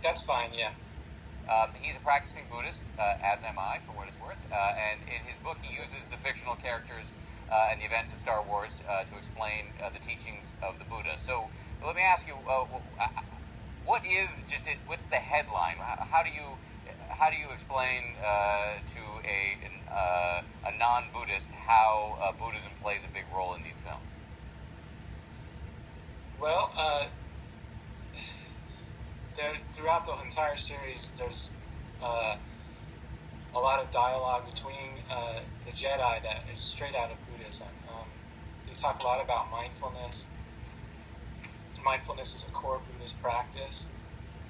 That's fine, yeah. He's a practicing Buddhist, as am I, for what it's worth. And in his book, he uses the fictional characters and the events of Star Wars to explain the teachings of the Buddha. So let me ask you, what's the headline? How do you explain to a non-Buddhist how Buddhism plays a big role in these films? Well, throughout the entire series, there's a lot of dialogue between the Jedi that is straight out of Buddhism. They talk a lot about mindfulness. Mindfulness is a core Buddhist practice,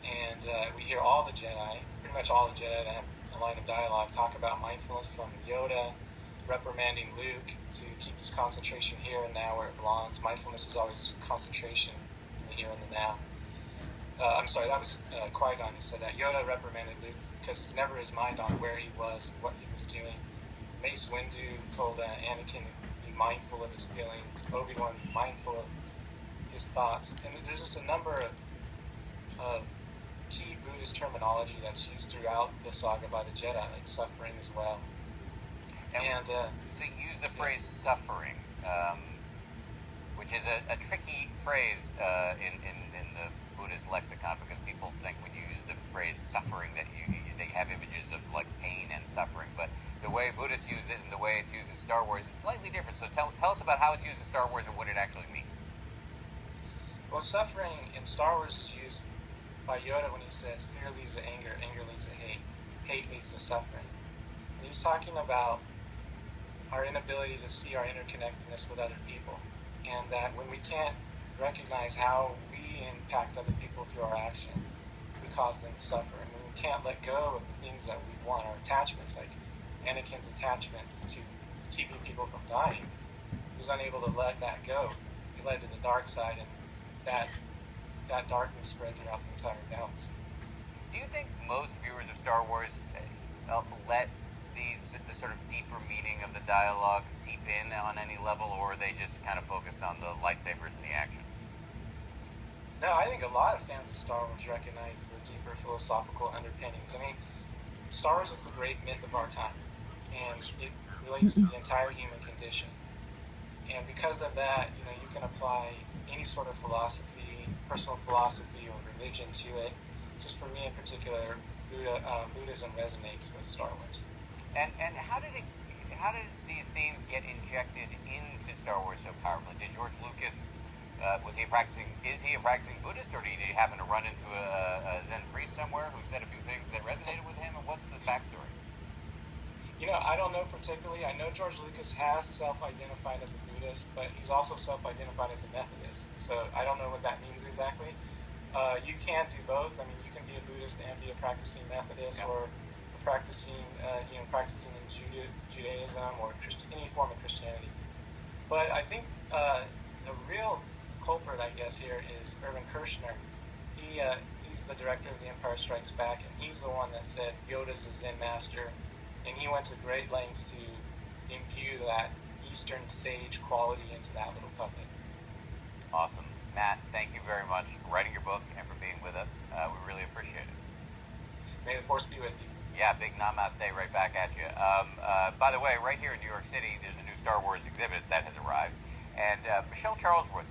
and we hear all the Jedi, pretty much all the Jedi that have a line of dialogue, talk about mindfulness, from Yoda reprimanding Luke to keep his concentration here and now where it belongs. Mindfulness is always concentration in the here and the now. I'm sorry, that was Qui-Gon who said that. Yoda reprimanded Luke because it's never his mind on where he was and what he was doing. Mace Windu told Anakin to be mindful of his feelings. Obi-Wan, mindful of his thoughts. And there's just a number of key Buddhist terminology that's used throughout the saga by the Jedi, like suffering as well. And so you use the phrase suffering, which is a tricky phrase in the Buddhist lexicon, because people think when you use the phrase suffering that they have images of like pain and suffering, but the way Buddhists use it and the way it's used in Star Wars is slightly different. So tell us about how it's used in Star Wars and what it actually means. Well, suffering in Star Wars is used by Yoda when he says fear leads to anger, anger leads to hate, hate leads to suffering. And he's talking about our inability to see our interconnectedness with other people, and that when we can't recognize how we impact other people through our actions, we cause them to suffer. And when we can't let go of the things that we want, our attachments, like Anakin's attachments to keeping people from dying, he was unable to let that go. He led to the dark side, and that darkness spread throughout the entire galaxy. Do you think most viewers of Star Wars let the sort of deeper meaning of the dialogue seep in on any level, or are they just kind of focused on the lightsabers and the action? No, I think a lot of fans of Star Wars recognize the deeper philosophical underpinnings. I mean, Star Wars is the great myth of our time, and it relates to the entire human condition. And because of that, you can apply any sort of philosophy, personal philosophy or religion to it. Just for me in particular, Buddhism resonates with Star Wars. And how did these themes get injected into Star Wars so powerfully? Did George Lucas is he a practicing Buddhist, or did he happen to run into a Zen priest somewhere who said a few things that resonated with him, and what's the backstory? I don't know particularly. I know George Lucas has self-identified as a Buddhist, but he's also self-identified as a Methodist. So I don't know what that means exactly. You can do both. I mean, you can be a Buddhist and be a practicing Methodist, or practicing in Judaism or any form of Christianity. But I think the real culprit, I guess, here is Irvin Kershner. He's the director of The Empire Strikes Back, and he's the one that said Yoda's a Zen master, and he went to great lengths to imbue that Eastern sage quality into that little puppet. Awesome. Matt, thank you very much for writing your book and for being with us. We really appreciate it. May the Force be with you. Yeah, big namaste right back at you. By the way, right here in New York City, there's a new Star Wars exhibit that has arrived. And Michelle Charlesworth,